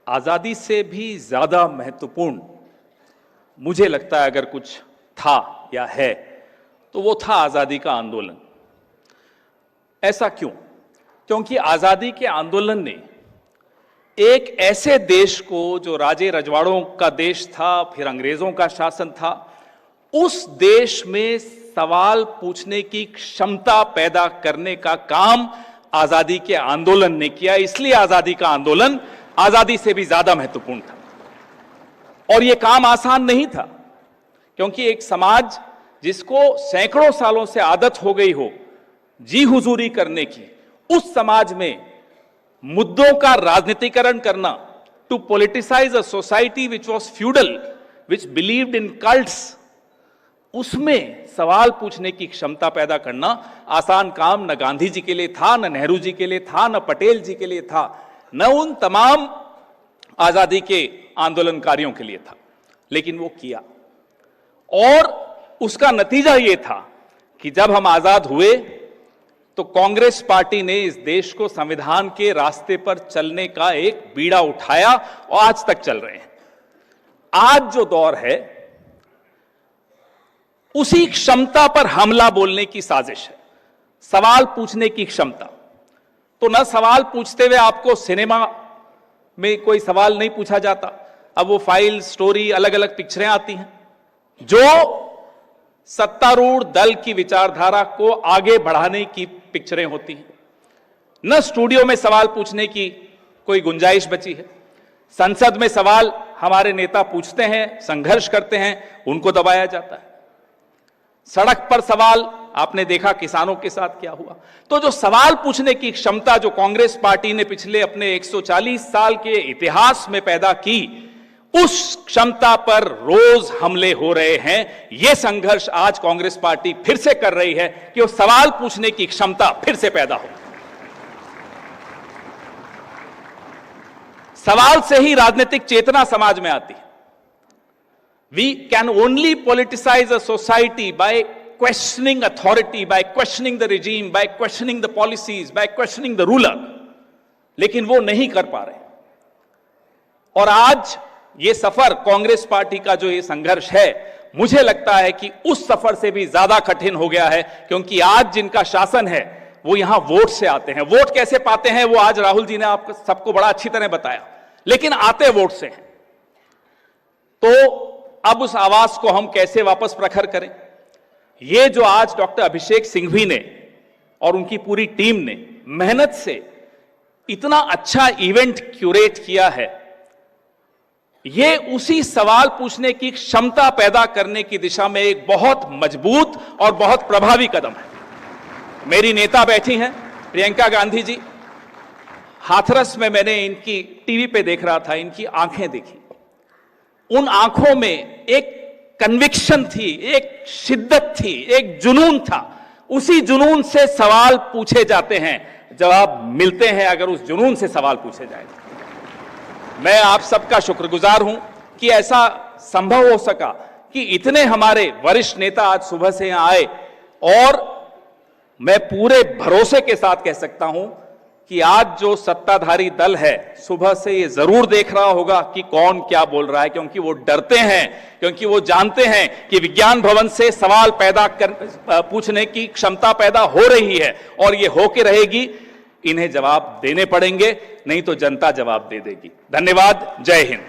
आजादी से भी ज्यादा महत्वपूर्ण मुझे लगता है अगर कुछ था या है तो वो था आजादी का आंदोलन। ऐसा क्यों? क्योंकि आजादी के आंदोलन ने एक ऐसे देश को जो राजे रजवाड़ों का देश था, फिर अंग्रेजों का शासन था, उस देश में सवाल पूछने की क्षमता पैदा करने का काम आजादी के आंदोलन ने किया। इसलिए आजादी का आंदोलन आजादी से भी ज्यादा महत्वपूर्ण था। और यह काम आसान नहीं था, क्योंकि एक समाज जिसको सैकड़ों सालों से आदत हो गई हो जी हुजूरी करने की, उस समाज में मुद्दों का राजनीतिकरण करना, to politicise a society which was feudal, which believed in cults, उसमें सवाल पूछने की क्षमता पैदा करना आसान काम न गांधी जी के लिए था, न नेहरू जी के लिए था, न पटेल जी के लिए था, न उन तमाम आजादी के आंदोलनकारियों के लिए था। लेकिन वो किया, और उसका नतीजा ये था कि जब हम आजाद हुए तो कांग्रेस पार्टी ने इस देश को संविधान के रास्ते पर चलने का एक बीड़ा उठाया और आज तक चल रहे हैं। आज जो दौर है उसी क्षमता पर हमला बोलने की साजिश है, सवाल पूछने की क्षमता। तो न सवाल पूछते हुए आपको सिनेमा में कोई सवाल नहीं पूछा जाता, अब वो फाइल, स्टोरी, अलग अलग पिक्चरें आती हैं जो सत्तारूढ़ दल की विचारधारा को आगे बढ़ाने की पिक्चरें होती हैं। न स्टूडियो में सवाल पूछने की कोई गुंजाइश बची है। संसद में सवाल हमारे नेता पूछते हैं, संघर्ष करते हैं, उनको दबाया जाता है। सड़क पर सवाल आपने देखा किसानों के साथ क्या हुआ। तो जो सवाल पूछने की क्षमता जो कांग्रेस पार्टी ने पिछले अपने 140 साल के इतिहास में पैदा की, उस क्षमता पर रोज हमले हो रहे हैं। यह संघर्ष आज कांग्रेस पार्टी फिर से कर रही है कि वो सवाल पूछने की क्षमता फिर से पैदा हो। सवाल से ही राजनीतिक चेतना समाज में आती है। We can only politicize a society by questioning authority, by questioning the regime, by questioning the policies, by questioning the ruler. लेकिन वो नहीं कर पा रहे। और आज ये सफर कांग्रेस पार्टी का जो ये संघर्ष है, मुझे लगता है कि उस सफर से भी ज्यादा कठिन हो गया है, क्योंकि आज जिनका शासन है वो यहां वोट से आते हैं। वोट कैसे पाते हैं वो आज राहुल जी ने आपको सबको बड़ा अच्छी तरह बताया, लेकिन आते वोट से हैं। तो अब उस आवाज को हम कैसे वापस प्रखर करें? ये जो आज डॉक्टर अभिषेक सिंघवी ने और उनकी पूरी टीम ने मेहनत से इतना अच्छा इवेंट क्यूरेट किया है, ये उसी सवाल पूछने की क्षमता पैदा करने की दिशा में एक बहुत मजबूत और बहुत प्रभावी कदम है। मेरी नेता बैठी हैं प्रियंका गांधी जी। हाथरस में मैंने इनकी टीवी पे देख रहा था, इनकी आंखें देखी। उन आंखों में एक कन्विक्शन थी, एक शिद्दत थी, एक जुनून था। उसी जुनून से सवाल पूछे जाते हैं, जवाब मिलते हैं अगर उस जुनून से सवाल पूछे जाए। मैं आप सबका शुक्रगुजार हूं कि ऐसा संभव हो सका कि इतने हमारे वरिष्ठ नेता आज सुबह से यहां आए, और मैं पूरे भरोसे के साथ कह सकता हूं कि आज जो सत्ताधारी दल है सुबह से ये जरूर देख रहा होगा कि कौन क्या बोल रहा है, क्योंकि वो डरते हैं, क्योंकि वो जानते हैं कि विज्ञान भवन से सवाल पूछने की क्षमता पैदा हो रही है और ये होके रहेगी। इन्हें जवाब देने पड़ेंगे, नहीं तो जनता जवाब दे देगी। धन्यवाद। जय हिंद।